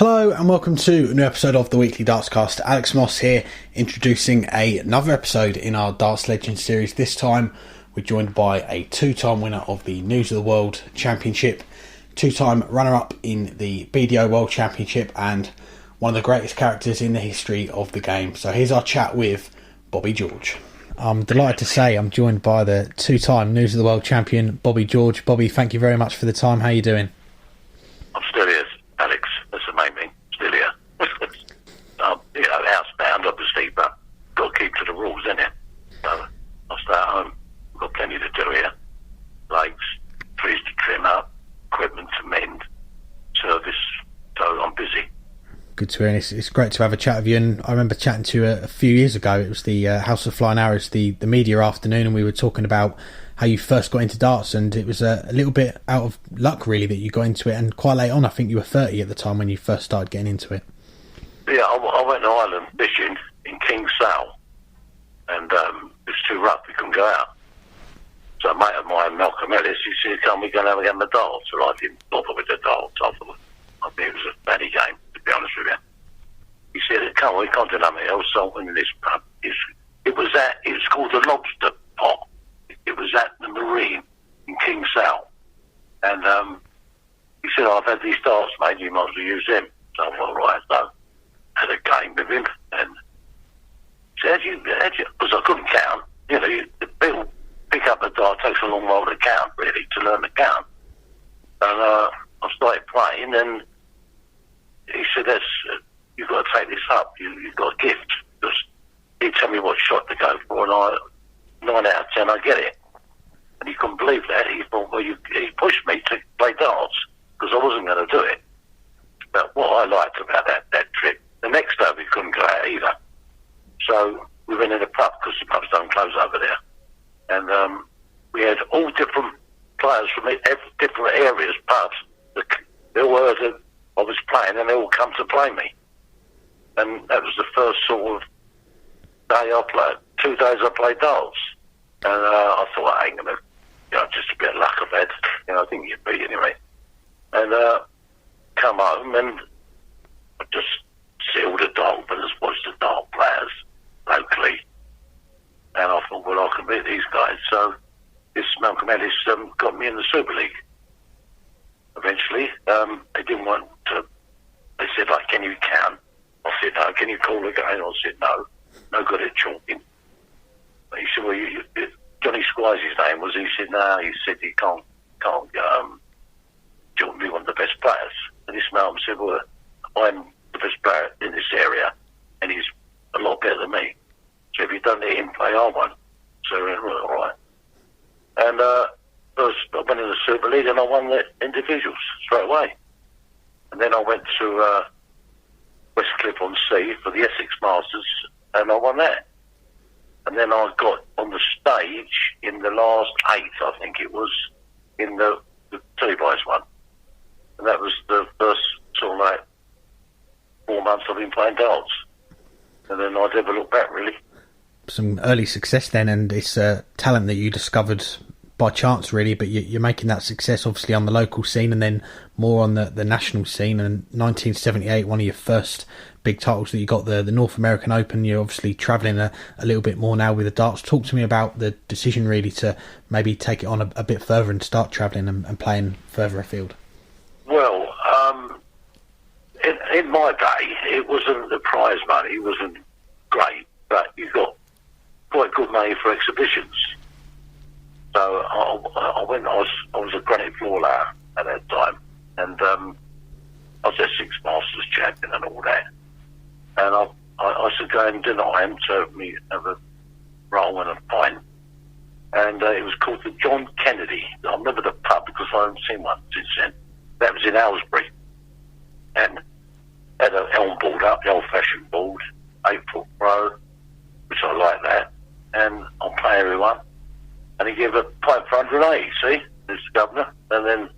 Hello and welcome to a new episode of the Weekly Dartscast. Alex Moss here, introducing another episode in our Darts Legends series. This time we're joined by a two-time winner of the News of the World Championship, two-time runner-up in the BDO World Championship, and one of the greatest characters in the history of the game. So here's our chat with Bobby George. I'm delighted to say I'm joined by the two-time News of the World champion, Bobby George. Bobby, thank you very much for the time. How are you doing? I'm still here, Alex. That's the main thing. Still here. Housebound, obviously, but got to keep to the rules, innit? So I'll stay at home. We've got plenty to do here. Lakes, trees to trim up, equipment to mend, service. So I'm busy. Good to hear, and it's great to have a chat with you. And I remember chatting to you a few years ago. It was the House of Flying Arrows, the media afternoon, and we were talking about how you first got into darts, and it was a little bit out of luck really that you got into it, and quite late on. I think you were 30 at the time when you first started getting into it. Yeah, I went to Ireland fishing in King's Sow, and it was too rough, we couldn't go out. So a mate of mine, Malcolm Ellis, he said, "Come, we go and have a game of darts." Well, I didn't bother with the darts. I think it was a funny game, to be honest with you. He said, "Come, we can't do nothing else." So I went to this pub. It was called the Lobster Pot. It was at the Marine in King's Sow. And he said, "I've had these darts, mate, you might as well use them." So I thought, right, so I had a game with him. And he said, because I couldn't count. You know, people pick up a dart, it takes a long while to count, really, to learn to count. And I started playing, and he said, "You've got to take this up. You've got a gift." Because he'd tell me what shot to go for, and 9 out of 10, I get it. And he couldn't believe that. He thought, well, he pushed me to play darts because I wasn't going to do it. But what I liked about that trip, the next day we couldn't go out either. So we went in a pub because the pubs don't close over there. And we had all different players from different areas, pubs. They all heard that I was playing, and they all come to play me. And that was the first sort of day I played. 2 days I played darts. And I thought, I ain't going to, just a bit of luck I've had. I think you'd be anyway. And come home, and I just see all the dart openers, watch the dart players locally. And I thought, well, I can beat these guys. So this Malcolm Ellis got me in the Super League. Eventually, they didn't want to. They said, like, "Can you count?" I said, "No." "Can you call again?" I said, "No. No good at chalking." He said, "Well, Johnny Squires' name was." He said, "No." He said, "You can't chalk me, one of the best players." And this Malcolm said, "Well, I'm the best player in this area, and he's a lot better than me. So if you don't let him play, I won." So I went, "All right." And first I went in the Super League, and I won the individuals straight away. And then I went to Westcliff-on-Sea for the Essex Masters, and I won that. And then I got on the stage in the last 8, I think it was, in the T-Boys one. And that was the first sort of like 4 months I've been playing darts. And then I never looked back, really. Some early success then, and it's talent that you discovered by chance really, but you're making that success obviously on the local scene and then more on the national scene. And 1978, one of your first big titles that you got, the North American Open. You're obviously travelling a little bit more now with the darts. Talk to me about the decision really to maybe take it on a bit further and start travelling and playing further afield. Well, in my day, it wasn't the prize money, it wasn't great, but you got quite good money for exhibitions. So I was a granite floor layer at that time, and I was a Six Masters champion and all that. And I said, go and deny him to me have a roll and a pint. And it was called the John Kennedy. I remember the pub because I haven't seen one since then. That was in Aylesbury. And had an elm board up, the old-fashioned board, 8-foot row, which I like that. And I'll play everyone. And he gave a pint for 180, see, this governor. And then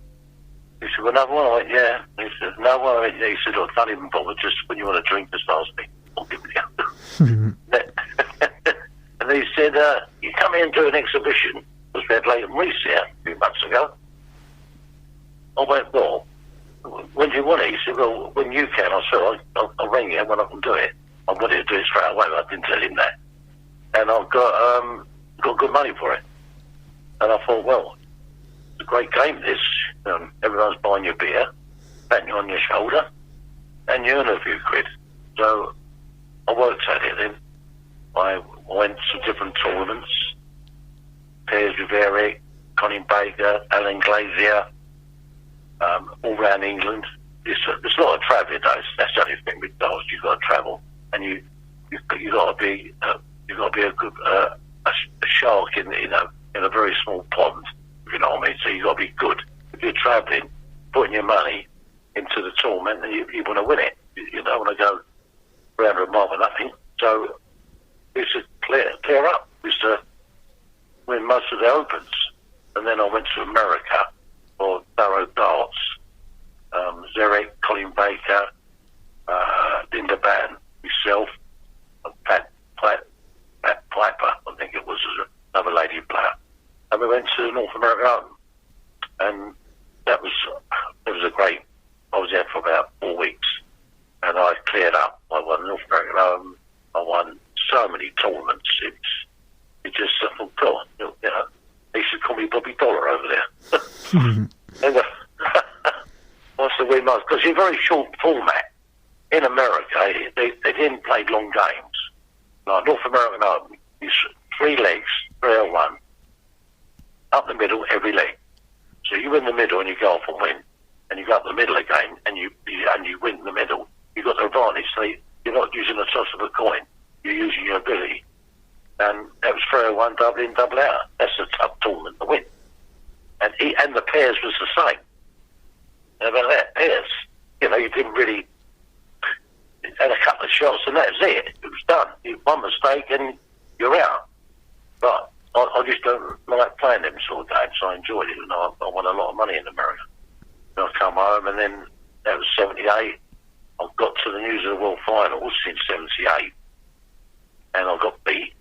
he said, well, another one? I went, yeah. And he said, no one? I went, yeah. He said, look, don't even bother, just when you want a drink, just ask me. I'll give it to you. And he said, you come here and do an exhibition, because we had Leighton Reese here a few months ago. I went, well, when do you want it? He said, well, when you can. I said, I'll ring you when I can do it. I wanted to do it straight away, but I didn't tell him that. And I've got good money for it. And I thought, well, it's a great game, this. Everyone's buying your beer, patting you on your shoulder, and you earn a few quid. So I worked at it then. I went to different tournaments, pairs with Eric, Colin Baker, Alan Glazier, all around England. There's a lot of travelling, though. That's the only thing with darts. You've got to travel, and you got to be a good a shark in a very small pond. If you know what I mean. So you got to be good. If you're travelling, putting your money into the tournament, then you want to win it. You don't want to go round a mile for nothing. So it's to clear up. It's to win most of the opens, and then I went to America for Barrow Darts. Zerek, Colin Baker, Linda Batten, myself, and Pat Piper, I think it was, another lady player. And we went to North America Open, and it was a great. I was there for about 4 weeks, and I cleared up. I won North American Open. I won so many tournaments. I thought, God, they should call me Bobby Dollar over there. And, what's the win most? Because it's a very short format. In America, they didn't play long games. Like North American Open, it's 3 legs, 3-1, up the middle every leg. So you win the middle and you go off and win, and you go up the middle again and you win the middle. You've got the advantage. So you're not using the toss of a coin. You're using your ability. And that was 3-1, double in, double out. That's a tough tournament to win. And the pairs was the same. And about that, pairs, you didn't really had a couple of shots and that was it. It was done. One mistake and you're out. But I just don't like playing them sort of games. I enjoyed it, and I won a lot of money in America. And I come home, and then that was 78. I got to the News of the World Finals in 78, and I got beat.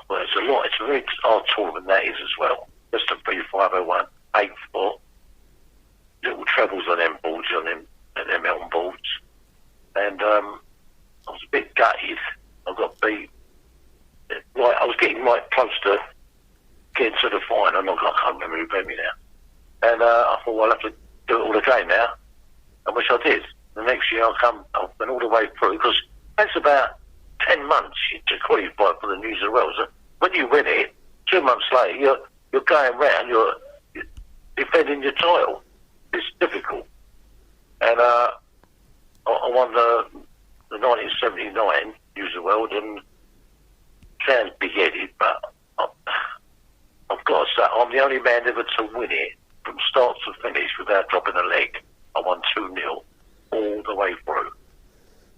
Well, it's a lot. It's a very hard tournament, that is, as well. Just a B501, 8 foot, little trebles on them boards, on them Elm boards. And I was a bit gutted. I got beat. Right, I was getting right close to getting to the final, and I can't remember who beat me now. And I thought, well, I'll have to do it all again now, and which I did. The next year I went all the way through, because that's about 10 months to qualify for the News of the World. So when you win it, 2 months later, you're going round, you're defending your title. It's difficult. And I won the 1979 News of the World, and sounds big-headed, but I've got to say, I'm the only man ever to win it from start to finish without dropping a leg. I won 2-0 all the way through.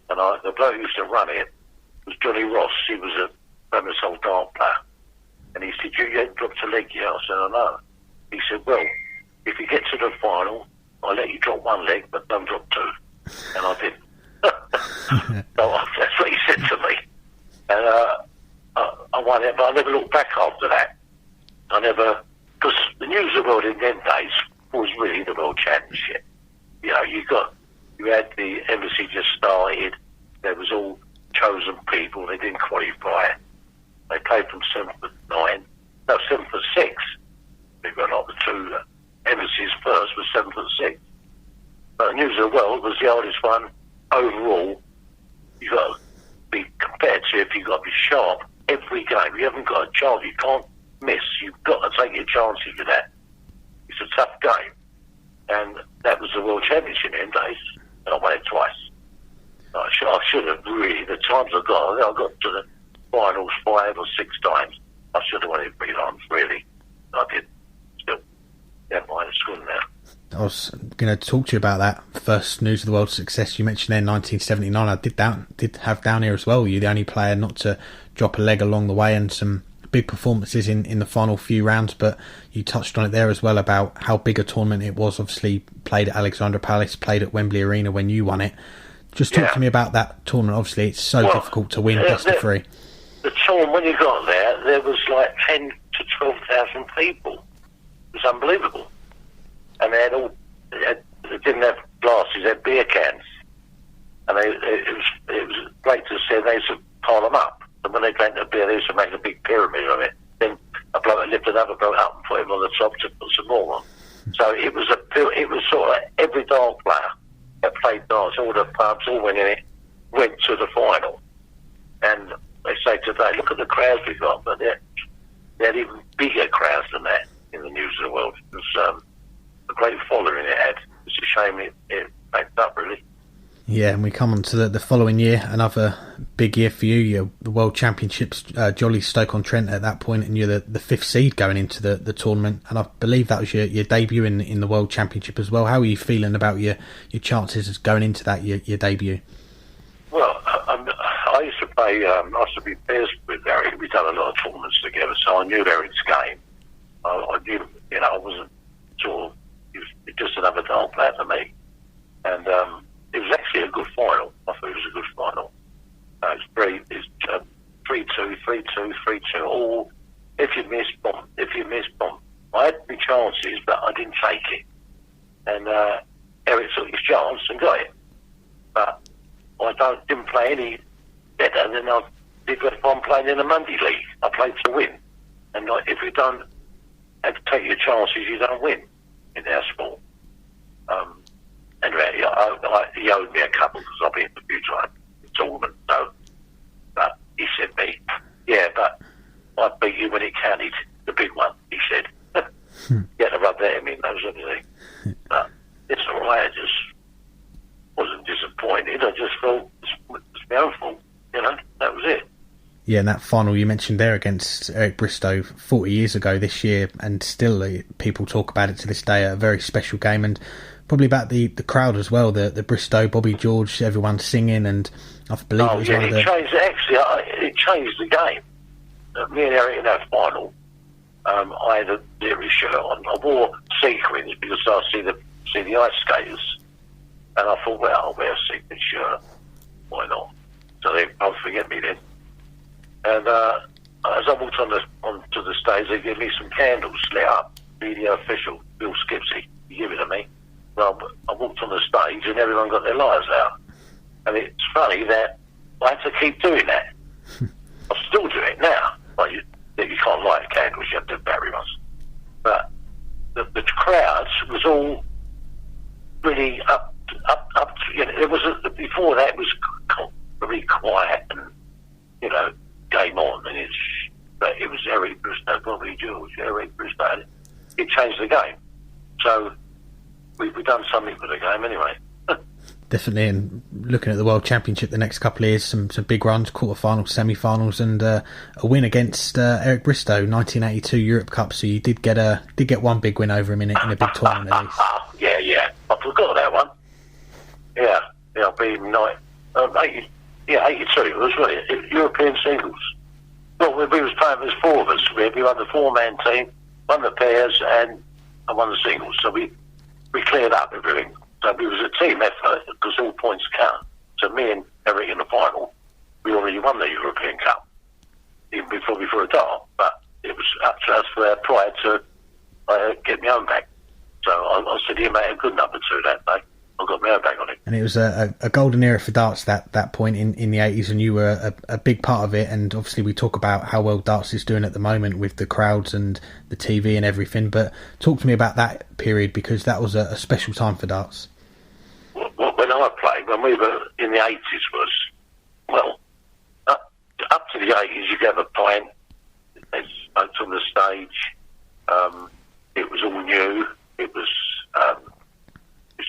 And the bloke who used to run it was Johnny Ross. He was a famous old dart player. And he said, you ain't dropped a leg yet? I said, I know. He said, well, if you get to the final, I'll let you drop 1 leg, but don't drop 2. And I didn't. So that's what he said to me. And I won it, but I never looked back after that. Because the News of the World in them days was really the World Championship. You had the embassy just started. There was all chosen people. They didn't qualify. They played from 7 foot 9. No, 7 foot 6. Believe it or not, the 2 embassies first was 7 foot 6. But the News of the World was the hardest one overall. You've got to be competitive. You've got to be sharp every game. You haven't got a chance. You can't miss. You've got to take your chances with that. It's a tough game. And that was the World Championship in them days. And I won it twice. I should have really, the times I got to the finals 5 or 6 times. I should have won it 3 times, really. I did. Still, never mind, it's good now. I was going to talk to you about that first News of the World success you mentioned there in 1979. I did have down here as well. You're the only player not to drop a leg along the way, and some big performances in the final few rounds. But you touched on it there as well about how big a tournament it was. Obviously played at Alexandra Palace, played at Wembley Arena when you won it. Just talk to me about that tournament. Obviously it's so difficult to win best of 3. The tournament, when you got there was like 10 to 12,000 people. It was unbelievable. And they had they didn't have glasses, they had beer cans. And it was great to see they used to pile them up. And when they drank the beer, they used to make a big pyramid of it. Then a bloke would lift another bloke up and put him on the top to put some more on. So it was sort of every dart player that played darts, all the pubs, all went in it, went to the final. And they say today, look at the crowds we got, but they had even bigger crowds than that in the News of the World. It was a great following it had. It's a shame it backed up, really. Yeah, and we come on to the following year, another big year for you. The World Championships, Jolly Stoke-on-Trent at that point, and you're the fifth seed going into the tournament. And I believe that was your debut in the World Championship as well. How are you feeling about your chances going into that your debut? Well, I used to play. I used to be pairs with Eric. We've done a lot of tournaments together, so I knew Eric's game. I knew, I wasn't sort of. He was just another dart player for me, and it was actually a good final. I thought it was a good final. It's 3-2, 3-2, 3-2. All if you miss bomb. I had my chances, but I didn't take it. And Eric took his chance and got it. But I didn't play any better than I did if I'm playing in the Monday League. I played to win. And if you don't have to take your chances, you don't win in our sport. Anyway, he owed me a couple because I've been a few times in the tournament. So, but he said to me, yeah, but I beat you when it counted, the big one, he said. You had to rub that in me nose, everything. But it's all right, I just wasn't disappointed. I just felt it's my own fault, that was it. Yeah, and that final you mentioned there against Eric Bristow 40 years ago this year, and still people talk about it to this day, a very special game, and probably about the crowd as well, the Bristow, Bobby George, everyone singing, and I believe it was one of the... It changed the game. Me and Eric in that final, I had a Leary shirt on. I wore sequins because I see the ice skaters, and I thought, well, I'll wear a sequin shirt. Why not? So they won't forget me then. And as I walked onto the stage, they gave me some candles lit up. BDO official, Bill Skipsey, he gave it to me. Well, I walked on the stage and everyone got their lighters out. And it's funny that I had to keep doing that. I still do it now. Like you can't light candles, you have to bury us. But the crowds was all really up. It was before that it was really quiet and game on, and but it was Eric Bristow, Bobby George, Eric Bristow. It changed the game. So we've done something for the game anyway. Definitely, and looking at the World Championship the next couple of years, some big runs, quarterfinals, semi-finals, and a win against Eric Bristow, 1982 Europe Cup. So you did get one big win over him in a big tournament at least. Yeah, I forgot that one. Yeah, I beat him 82 it was, wasn't it? European singles. Well, we was playing, there's four of us. We won the four-man team, won the pairs, and I won the singles. So we cleared up everything. So it was a team effort because all points count. So me and Eric in the final, we already won the European Cup, even before we threw a dart. But it was up to us for our pride to get my own back. So I said, you made a good number two that day. I got my own back on it. And it was a golden era for darts that point in the 80s, and you were a big part of it. And obviously we talk about how well darts is doing at the moment with the crowds and the TV and everything, but talk to me about that period, because that was a special time for darts. When I played, when we were in the 80s was, well, up to the 80s you gave a pint, they spoke on the stage, it was all new, it was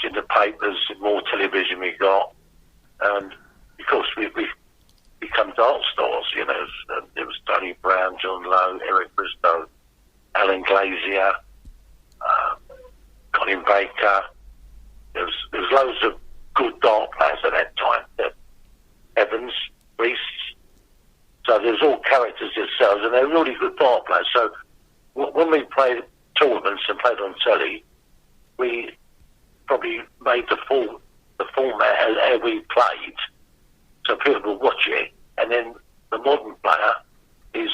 in the papers, more television we got, and of course we become dart stars, there was Tony Brown, John Lowe, Eric Bristow, Alan Glazier, Colin Baker. There was loads of good dart players at that time. Evans, Reese. So there's all characters themselves, and they're really good dart players. So when we played tournaments and played on telly, we probably made the format how we played, so people would watch it. And then the modern player is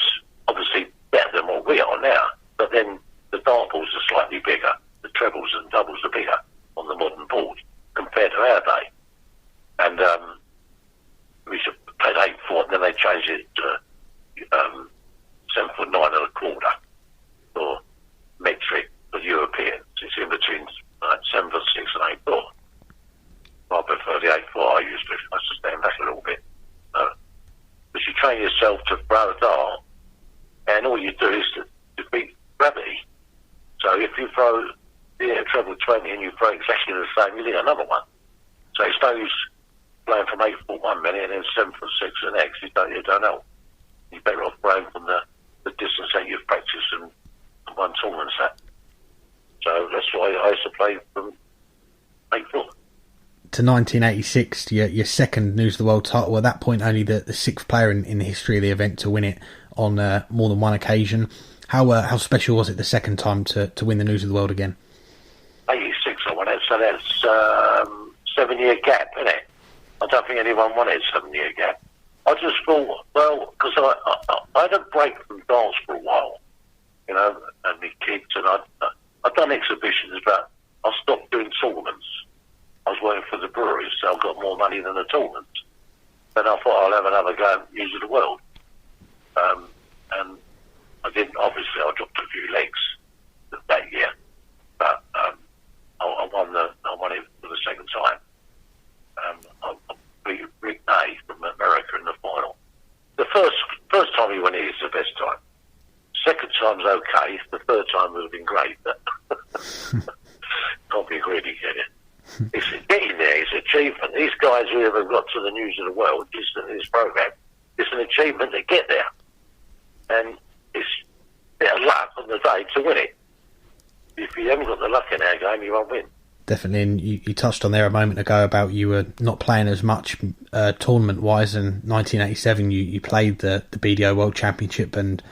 obviously better than what we are now, but then the dart balls are slightly bigger, the trebles and doubles are bigger. on the modern board compared to our day. And we should play 8-4, and then they changed it to 7 foot 9 and a quarter for metric for Europeans. It's in between 7 foot 6 and 8 4. I prefer the 8-4. I used to stand back a little bit. But you train yourself to throw a dart, and all you do is to beat gravity. So if you throw treble 20 and you throw exactly the same, you get another one. So it's no use playing from 8 foot 1 minute and then 7 foot 6 the next. You don't know. You're better off playing from the distance that you've practiced and won tournaments at. So that's why I used to play from 8 foot. To 1986, your second News of the World title. At that point, only the sixth player in the history of the event to win it on more than one occasion. How special was it the second time to win the News of the World again? 86 I won it, so that's 7-year gap, isn't it? I don't think anyone won it 7-year gap. I just thought, well, because I had a break from darts for a while, and the kids, and I'd done exhibitions, but I stopped doing tournaments. I was working for the breweries, so I got more money than the tournaments. Then I thought I'll have another go at News of the World. And I didn't, obviously I dropped a few legs that year, but I won it for the second time. I beat Rick A from America in the final. The first time he won it is the best time. Second time's okay. The third time would have been great, but can't be greedy, can you? It's getting there. It's an achievement. These guys who ever got to the News of the World, this program, it's an achievement to get there, and it's a bit of luck on the day to win it. If you haven't got the luck in our game, you won't win. Definitely, and you touched on there a moment ago about you were not playing as much tournament-wise. In 1987, you played the BDO World Championship, and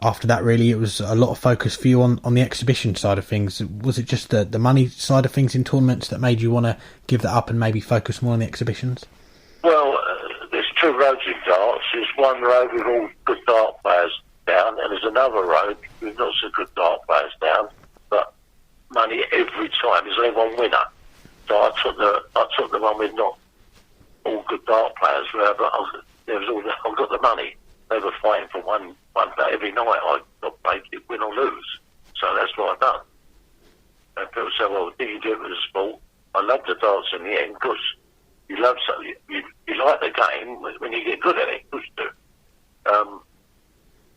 after that, really, it was a lot of focus for you on the exhibition side of things. Was it just the money side of things in tournaments that made you want to give that up and maybe focus more on the exhibitions? Well, there's two roads in darts. There's one road with all good dart players down, and there's another road with not so good dart players down, but money every time. There's only one winner. So I took the one with not all good dart players, but I got the money. They were fighting for one day every night. I got paid to win or lose. So that's what I've done. And people say, well, did you do it with the sport? I love the darts in the end because you love something. You like the game when you get good at it. Of course you do.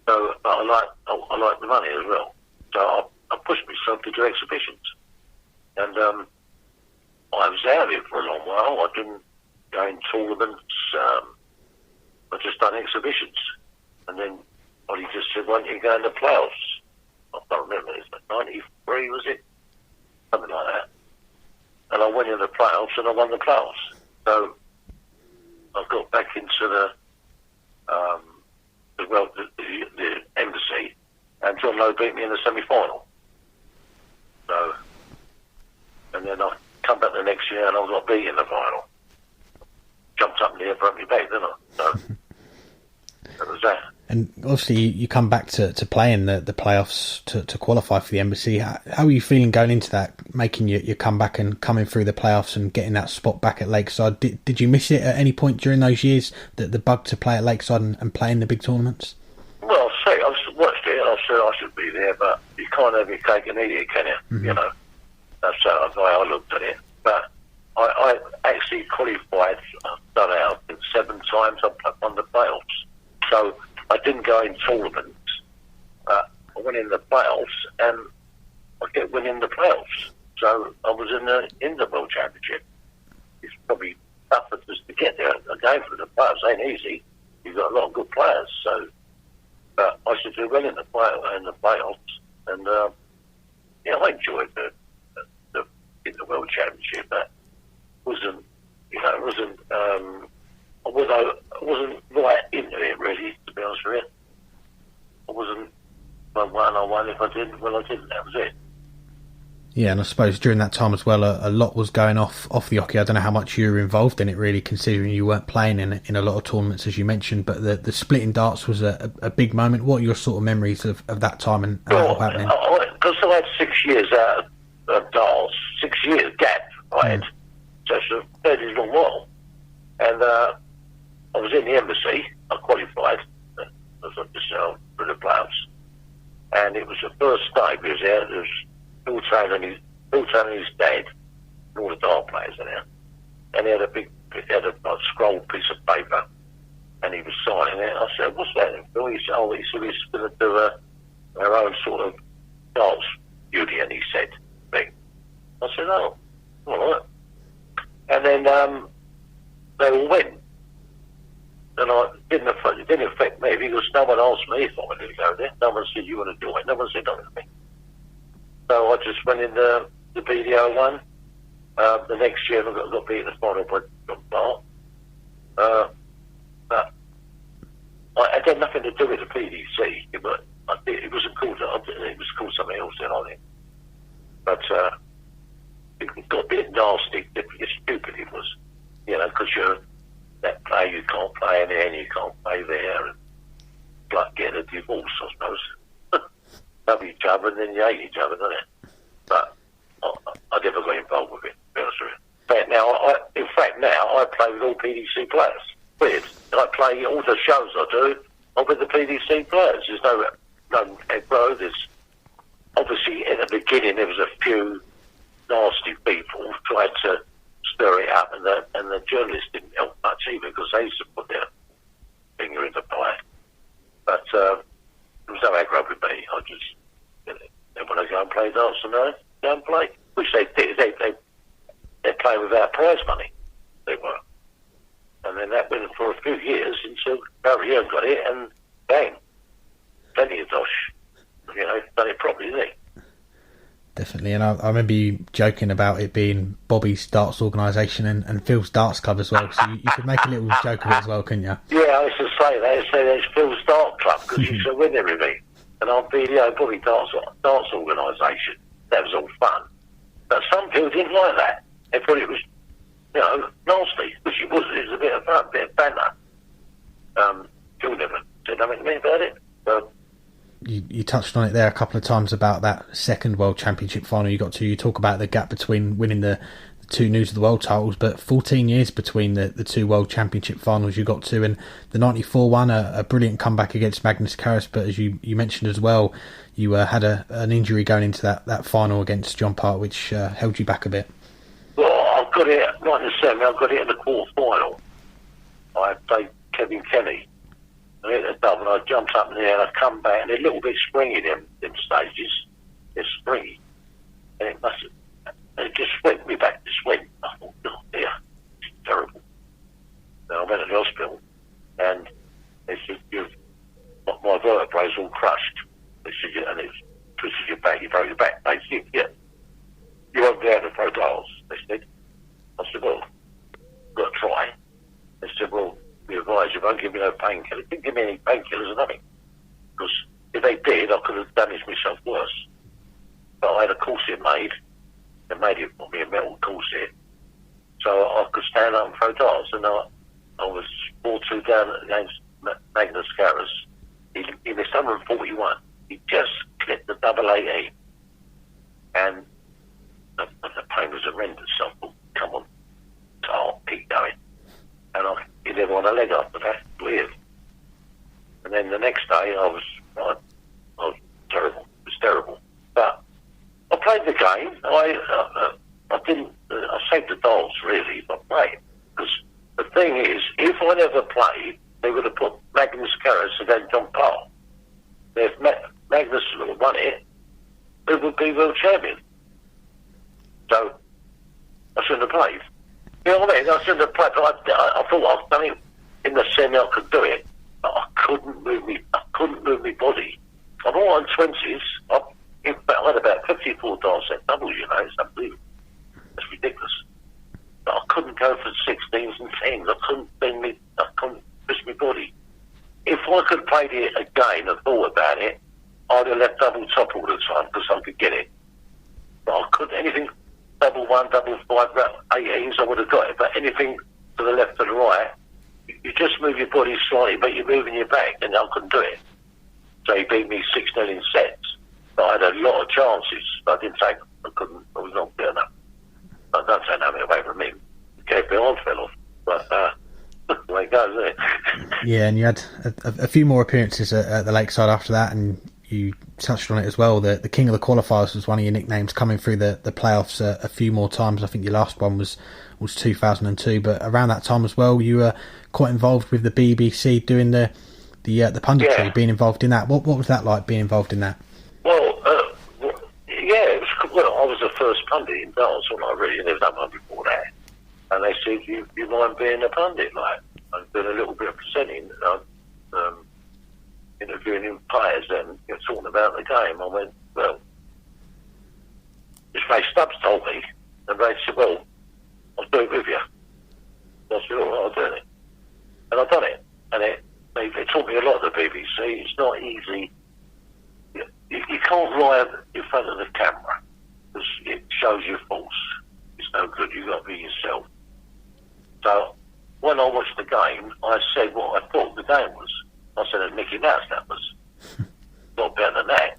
So but I like the money as well. So I pushed myself to do exhibitions. And I was out of it for a long while. I didn't go in tournaments. I just done exhibitions. And then Ollie just said, why don't you go in the playoffs? I don't remember, it's like 93, was it? Something like that. And I went in the playoffs and I won the playoffs. So I got back into the embassy, and John Lowe beat me in the semi-final. So, and then I come back the next year and I got beat in the final. Jumped up in the air, broke my back, didn't I? So that was that. And obviously you come back to play in the playoffs to qualify for the embassy. How are you feeling going into that, making your comeback and coming through the playoffs and getting that spot back at Lakeside? Did you miss it at any point during those years, the bug to play at Lakeside and play in the big tournaments? Well, I watched it and I said I should be there, but you can't have your cake and eat it, can you? Mm-hmm. You know, that's how I looked at it. But I actually qualified, I've done it, I think 7 times, I won the playoffs. So I didn't go in tournaments, but I went in the playoffs and I kept winning the playoffs. So I was in the World Championship. It's probably tougher just to get there. Again, for the players ain't easy. You've got a lot of good players. So, but I should do well in the playoffs, and I enjoyed the World Championship. But I wasn't right into it really, to be honest with you. I wasn't. I won. If I didn't, well, I didn't. That was it. Yeah, and I suppose during that time as well, a lot was going off the hockey. I don't know how much you were involved in it, really, considering you weren't playing in a lot of tournaments, as you mentioned. But the split in darts was a big moment. What are your sort of memories of that time and happening? Because I had 6 years out of darts, 6 years gap. I had. So it's a fairly long while. And I was in the embassy. I qualified as I just for the playoffs. And it was the first day we was there. There was Bill Taylor and his dad, and all the dart players in there. And he had a scroll piece of paper, and he was signing it. I said, "What's that?" Bill, he said, he's going to do our own sort of darts union, he said. Thing. I said, "Oh, all right." And then they all went. And it didn't affect me because no one asked me if I wanted to go there. No one said, "You want to join?" No one said nothing to me. So I just went in the BDO one. The next year I got beat in the final by John Bart. But it had nothing to do with the PDC. It wasn't called. It was called something else then, I think. But it got a bit nasty. It's stupid it was, because you're that player, you can't play in there and you can't play there, and like getting a divorce, I suppose. Love each other and then you hate each other, don't it? But I never got involved with it, to be honest with you. In fact, now I play with all PDC players. Weird. I play all the shows I do. I'm with the PDC players. There's no aggro. There's obviously in the beginning there was a few nasty people who tried to stir it up, and the journalists didn't help much either because they used to put their finger in the pie. But there was no aggro with me. I just they want to go and play darts and go and play, which they did. They're playing without prize money. They were. And then that went for a few years until Barry Hearn got it, and bang, plenty of dosh. Done it properly, didn't he? Definitely, and I remember you joking about it being Bobby's darts organisation and Phil's darts club as well, so you could make a little joke of it as well, couldn't you? Yeah, I used to say that. I say it's Phil's dart club because he used to win everything. And I'm BDO Bobby darts organisation. That was all fun. But some people didn't like that. They thought it was, nasty, which it was. It was a bit of fun, a bit of banter. Phil never said nothing to me about it. But you touched on it there a couple of times about that second World Championship final you got to. You talk about the gap between winning the two News of the World titles, but 14 years between the two World Championship finals you got to, and the 94 one, a brilliant comeback against Magnus Carus, but as you mentioned as well, you had an injury going into that final against John Part, which held you back a bit. Well, I got it, not in the semi, I got it in the quarter final. I played Kevin Kenny. I hit the double, and I jumped up in the air, and I come back, and they're a little bit springy, them stages. They're springy. And it just went me back, just went. I thought, oh dear, it's terrible. Then I went to the hospital, and they said, my vertebrae's all crushed. They said, and it's twisted your back, you broke your back. They said, yeah, you won't be able to throw darts, they said. I said, well, got to try. They said, well, we advise you won't give me no painkillers. They didn't give me any painkillers or nothing. Because if they did, I could have damaged myself worse. But I had a corset made. They made it for me, a metal corset. So I could stand up and throw darts. And I was 4-2 down against Magnus Carus. He missed 141. He just clipped the double 18. And the pain was horrendous. So I thought, come on, I'll keep going. And he never won a leg after that. Weird. And then the next day, I was terrible. It was terrible. But I played the game. I saved the darts, really, if I played. Because the thing is, if I never played, they would have put Magnus Carus against John Paul. If Magnus would have won it, they would be world champion. So I shouldn't have played. You know what I mean? I shouldn't have played, but I thought I'd done it in the semi. I could do it, but I couldn't move my body. I'm all on 20s. In fact, I had about 54 darts at doubles. It's unbelievable. It's ridiculous. But I couldn't go for 16s and 10s. I couldn't push my body. If I could have played it again and thought about it, I'd have left double top all the time because I could get it. But I couldn't anything. Double 1, double 5, 18s, I would have got it. But anything to the left or the right, you just move your body slightly, but you're moving your back, and I couldn't do it. So he beat me 6-0 in sets. But I had a lot of chances, but I didn't take them. I was not good enough. I don't take nothing away from him. He gave me on fell off. But the way it goes, isn't it? Yeah, and you had a few more appearances at the Lakeside after that, and you touched on it as well. The King of the Qualifiers was one of your nicknames, coming through the playoffs a few more times. I think your last one was 2002, but around that time as well, you were quite involved with the BBC doing the punditry, being involved in that. What was that like, being involved in that? Well, it was. Well, I was the first pundit in darts, wasn't I? Really, there was no one before that. And they said, "You mind being a pundit?" Like, I've done a little bit of presenting, interviewing players and talking about the game. I went, well, this Ray Stubbs told me, and Ray said, "Well, I'll do it with you." I said, "All right, I'll do it," and I've done it. And they taught me a lot at the BBC. It's not easy. You can't lie in front of the camera because it shows you're false. It's no good. You've got to be yourself. So when I watched the game, I said what I thought the game was. I said at Mickey Mouse that was. Not better than that.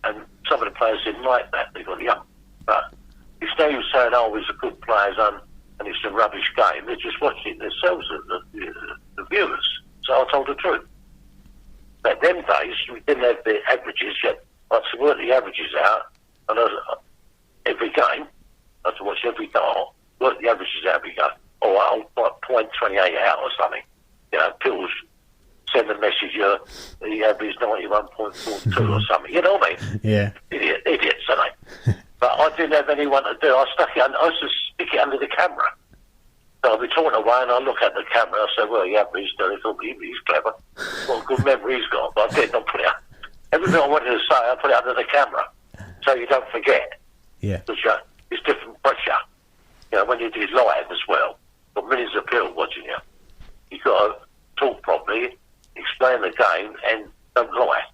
And some of the players didn't like that. They got young. But instead of saying, "Oh, it's a good players and it's a rubbish game," they just watched it themselves, the viewers. So I told the truth. Back them days, we didn't have the averages yet. I had to work the averages out, and every game, I had to watch every dart, work the averages out every game. Oh, I'll like 0.28 out or something. Pills send a message, the average 91.42 or something. You know what I mean? Yeah. Idiots, aren't they? But I didn't have anyone to do. I used to stick it under the camera. So I'll be talking away and I look at the camera and I say, "Well, yeah, he's done it. He's clever. What a good memory he's got." But I didn't. I put it up. Everything I wanted to say, I put it under the camera so you don't forget. Yeah. Because it's different pressure. When you do live as well, got millions of people watching you. You've got to talk properly, explain the game, and don't lie.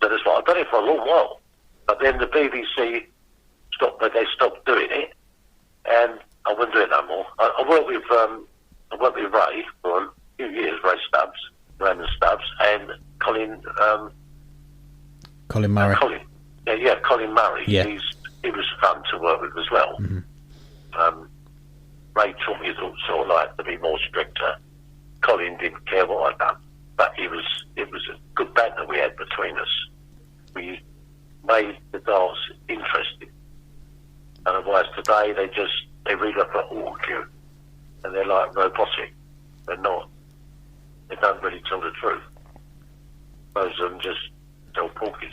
So that's why I've done it for a long while. But then the BBC stopped doing it, and I wouldn't do it no more. I worked with Ray for a few years, Raymond Stubbs, and Colin Murray. Colin Murray. Yeah. He was fun to work with as well. Mm-hmm. Ray taught me sort of like to be more stricter. Colin didn't care what I'd done, but it was a good banter we had between us. We made the darts interesting. Otherwise, today they read up an auto cue, and they're like robotic. They're not. They don't really tell the truth. Most of them just tell porkies.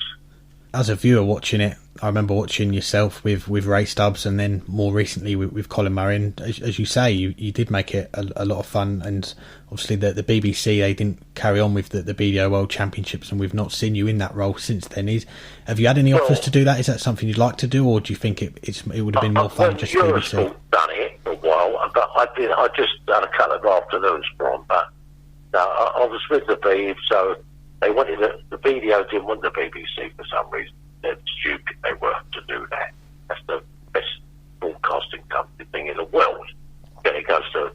As a viewer watching it, I remember watching yourself with Ray Stubbs, and then more recently with Colin Murray. And as you say, you did make it a lot of fun. And obviously the BBC, they didn't carry on with the BDO World Championships, and we've not seen you in that role since then. Have you had any offers to do that? Is that something you'd like to do, or do you think it would have been more fun just BBC? Done it for a while, but I just done a couple of afternoons for them. But no, I was with the BDO, so they wanted the BDO didn't want the BBC for some reason. They're stupid. They were to do that. That's the best broadcasting company thing in the world. Yeah, it goes to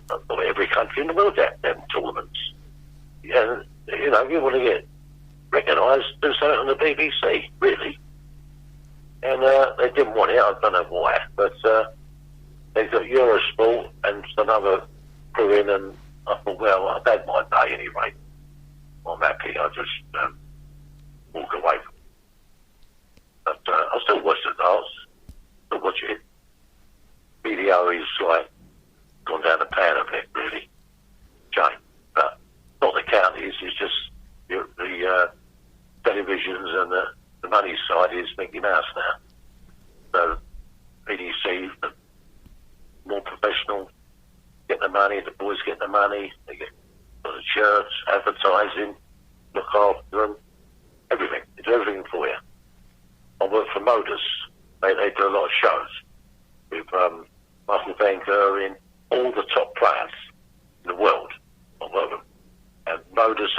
every country in the world. Them tournaments. Yeah, if you want to get recognised, do something on the BBC, really. And they didn't want it. I don't know why, but they've got Eurosport and another crew in, and I thought, well, I've had my day anyway. I'm happy. I just walk away from it. But I still watch the darts. Still watch it. BDO is like gone down the pan a bit, really. Shame. But not the counties. It's just the televisions and the money side is Mickey Mouse now. So BDC, more professional, get the money. The boys get the money. They get the shirts, advertising, look after them, everything. They do everything for you. I work for Modus. They do a lot of shows with Michael Van Geuren, all the top players in the world. I work with them. And Modus,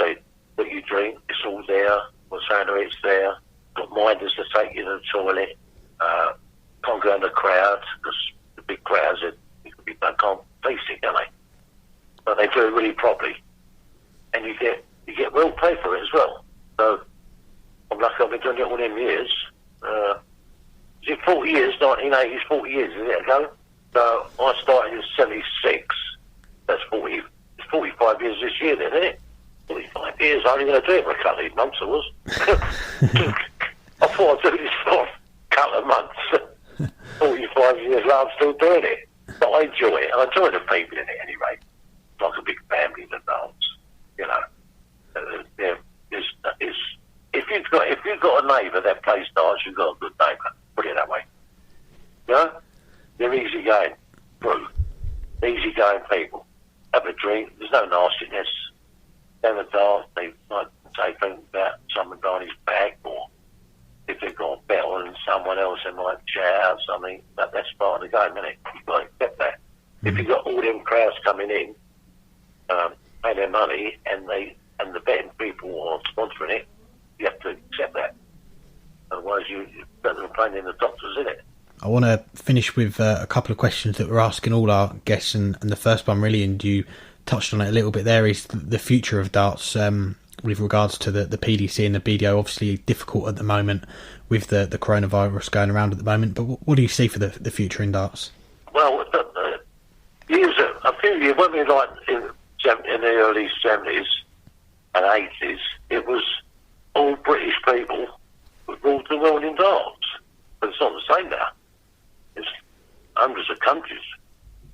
what you drink, it's all there. What's happening, it's there. Got minders to take you to the toilet. Can't go in the crowd because the big crowds, they can't face it, can they? But they do it really properly. And you get well paid for it as well. So I'm lucky I've been doing it all them years. Is it 40 years, 1980s, 40 years, is it ago? So I started in '76. That's 40. It's 45 years this year, then, isn't it? 45 years. I'm only going to do it for a couple of months. I was. I thought I'd do this for a couple of months. 45 years later, I'm still doing it. But I enjoy it. I enjoy the people in it anyway. It's like a big family in the dance. You know. If you've got a neighbour that plays darts, you've got a good neighbour. Put it that way. You know? They're easy going through. Easy going people. Have a drink. There's no nastiness. Have a dart. They might say things about someone down his back, or if they've got a bet on someone else, they might shout out something. But that's part of the game, isn't it? You've got to accept that. If you've got all them crowds coming in, pay their money, and the betting people are sponsoring it, you have to accept that. Otherwise, you're better than playing in the doctors, isn't it? I want to finish with a couple of questions that we're asking all our guests, and the first one really, and you touched on it a little bit there, is the future of darts with regards to the PDC and the BDO. Obviously difficult at the moment with the coronavirus going around at the moment, but what do you see for the future in darts? Well, a few years, when we like in the early 70s and 80s, it was all British people who ruled the world in darts. But it's not the same now. It's hundreds of countries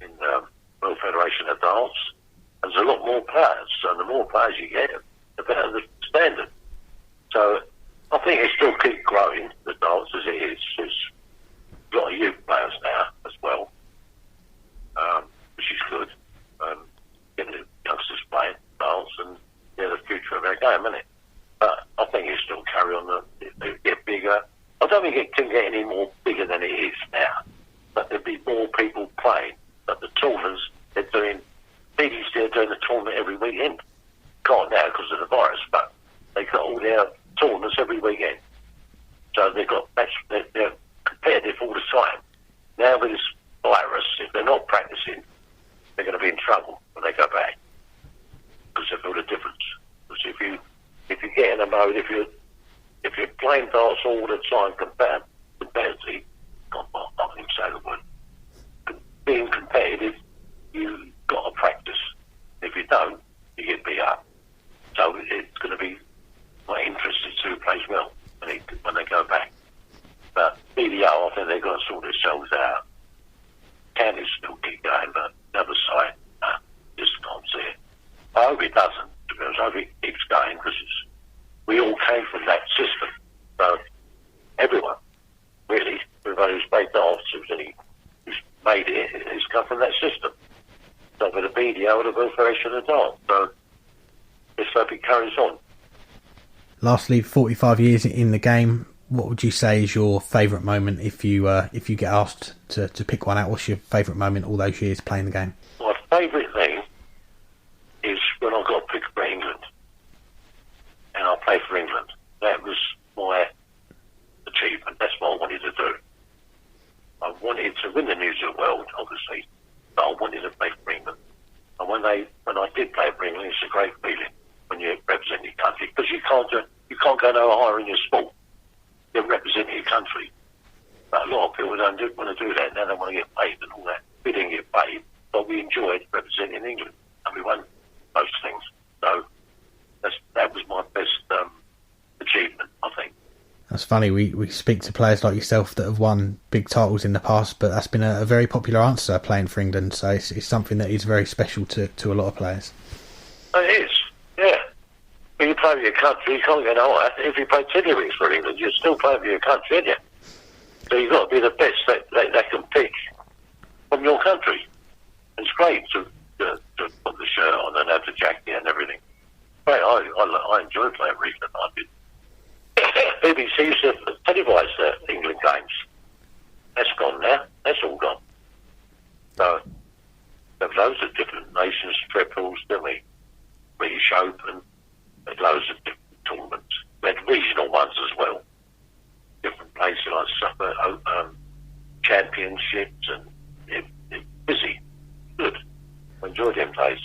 in the World Federation of Darts. There's a lot more players, so the more players you get, the better the standard. So I think it still keep growing, the darts, as it is. There's a lot of youth players now as well, which is good. Getting the youngsters playing darts, and they're the future of our game, isn't it? But I think it still carry on. They get bigger. I don't think it can get any more bigger than it is now. But there'll be more people playing. But the tournaments, they're doing the tournament every weekend. Can't now because of the virus, but they've got all their tournaments every weekend. So they're competitive all the time. Now with this virus, if they're not practicing, they're going to be in trouble when they go back. Because they feel the difference. Because if you get in a mode, if you're playing darts all the time competitively, I can say the word. Being competitive, you've got to practice. If you don't, you get beat up. So it's going to be quite interesting to play well when they go back. But BDO, I think they've got to sort themselves out. Can it still keep going, but the other side, just can't see it. I hope it doesn't, to be honest. I hope it keeps going, because we all came from that system. So everyone, really, everybody who's played darts, who's made it, has come from that system. So with the BDO, the World Federation of Darts. So let's hope it carries on. Lastly, 45 years in the game, what would you say is your favourite moment if you get asked to pick one out? What's your favourite moment all those years playing the game? My favourite thing is when I got picked for England, and I played for England. That was my achievement. That's what I wanted to do. I wanted to win the News of the World, obviously, but I wanted to play for England. And when I did play for England, it's a great feeling when you represent your country, because you can't go no higher in your sport. You're representing your country. But a lot of people don't want to do that. Now they want to get paid and all that. We didn't get paid, but we enjoyed representing England, and we won most things. So that was my best achievement, I think. That's funny. We speak to players like yourself that have won big titles in the past, but that's been a very popular answer, playing for England. So it's something that is very special to a lot of players. It is, yeah. When you play for your country, you can't get no higher. If you play 10 weeks for England, you're still playing for your country, aren't you? So you've got to be the best that can pick from your country. It's great to put the shirt on and have the jacket and everything. Great, I enjoy playing for England. I did. BBC used to televise the England games. That's gone now. That's all gone. So there are loads of different nations, triples, didn't we? British Open, there's loads of different tournaments. We had regional ones as well. Different places like Suffolk, championships, and it's busy. Good. I enjoyed them days.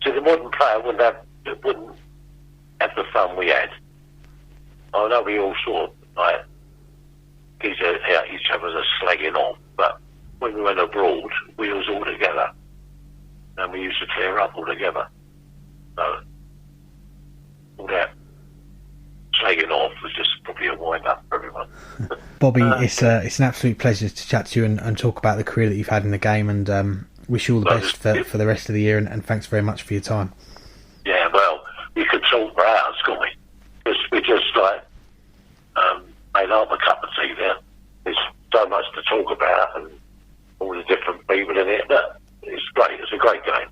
See, the modern player wouldn't have the fun we had. I know we all sort of like each other's a slagging on, but when we went abroad, we was all together, and we used to clear up all together. So all that slagging off was just probably a wind up for everyone. Bobby, it's an absolute pleasure to chat to you and talk about the career that you've had in the game, and wish you all the best for the rest of the year, and thanks very much for your time. Yeah, well, you could talk for hours, couldn't we? Because we just made up a cup of tea there. There's so much to talk about and all the different people in it, but it's great. It's a great game.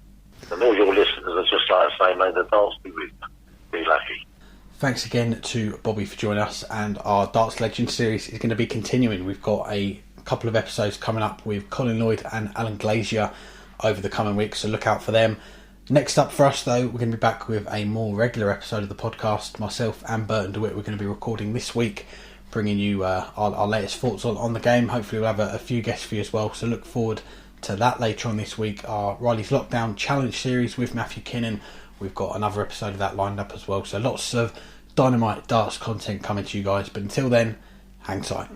And all your listeners are just like I say, may the darts be lucky. Thanks again to Bobby for joining us, and our Darts Legends series is going to be continuing. We've got a couple of episodes coming up with Colin Lloyd and Alan Glazier over the coming weeks, so look out for them. Next up for us though, we're going to be back with a more regular episode of the podcast. Myself and Burton DeWitt, we're going to be recording this week, bringing you our latest thoughts on the game. Hopefully we'll have a few guests for you as well, so look forward to that later on this week. Our Riley's Lockdown Challenge series with Matthew Kinnan, we've got another episode of that lined up as well, so lots of dynamite darts content coming to you guys, but until then, hang tight.